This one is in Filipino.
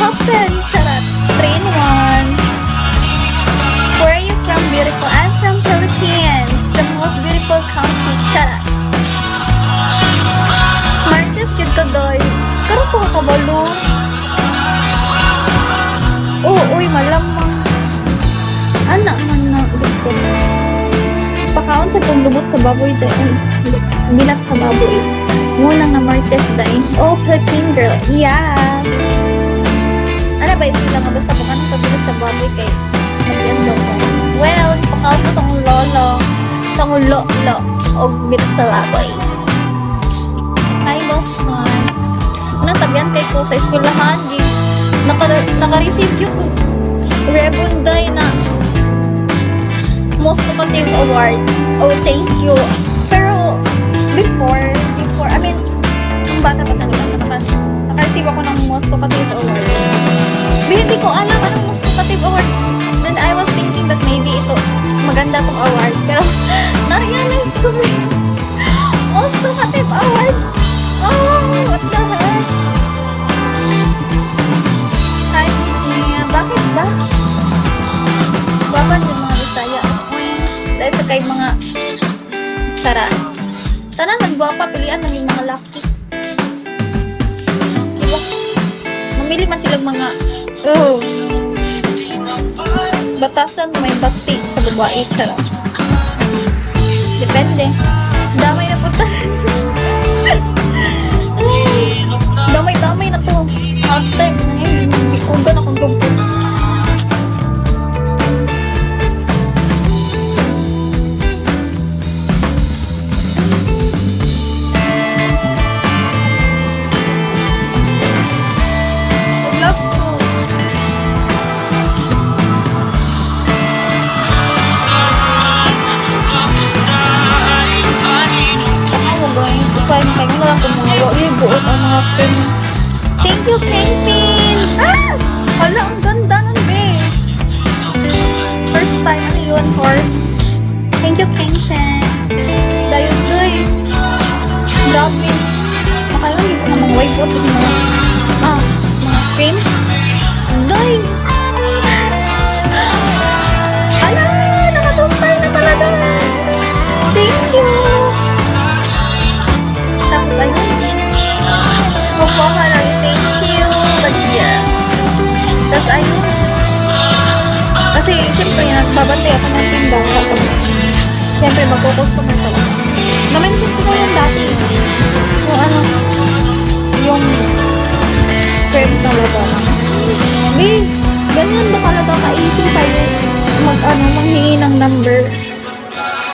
happened? Charot. 3 in 1. Where are you from, beautiful? I'm from Philippines, the most beautiful country. Charot. Martes, kid ka, doy. Karoon po ka kabalo. Uy, malamang. Anak man na, dito. Pakaon sa pagdubot sa baboy, dahil. Bilat sa baboy. Ngunang na Martes, dahil. Oh, Philippine girl. Yeah. Ano ba, isip lang, basta po ka nang pagdubot sa baboy kay maganda ko. Well, pakaon ko sa kong lolo. Sa kong lo. O, bilat sa baboy. Hi, boss man. Unang tabihan kay ko sa eskwelahan, naka-receive yung rebunday na most talkative award. Oh, thank you. Pero, before, I mean, yung bata pa talaga, naka-receive ako ng most talkative award. Hindi ko alam anong most talkative award. Then, I was thinking that maybe ito, maganda tong award. Pero, na-realize ko most talkative award. Oh, what the heck? Hi, bakit ba? Baban yung mga Bisaya. Dahil sa kay mga tsara. Tanan, nagbuwapa, pilihan ng yung mga laki. Diba? Mamili man silang mga batasan may bati sa babae, tsara. Depende. Damay na puta. Damay na to. Half time na ngayon. Ikugan akong gumpo. Nag-love ko. Ako guys, susay mo kayo na kung mga walibuot ang mga pin. Thank you, Kingpin! Ah! Hala, ang ganda nun, be. First time, ano yun, horse? Thank you, Kingpin. Dahil, doy. Grabe. Makalang dito na mga white boat. Mga cream. Doy. Hala, nakatustay na talaga. Thank you. Tapos, ayun. Kukuha lang, thank you. But yeah. Tapos ayun. Kasi syempre nagbabantay ako ng tinda. Tapos syempre magkukustomer talaga. Na-mention ko na yan dati. Yung ano, yung crib talaga. Ganyan ba talaga ka-easy sa'yo manghingi ng number?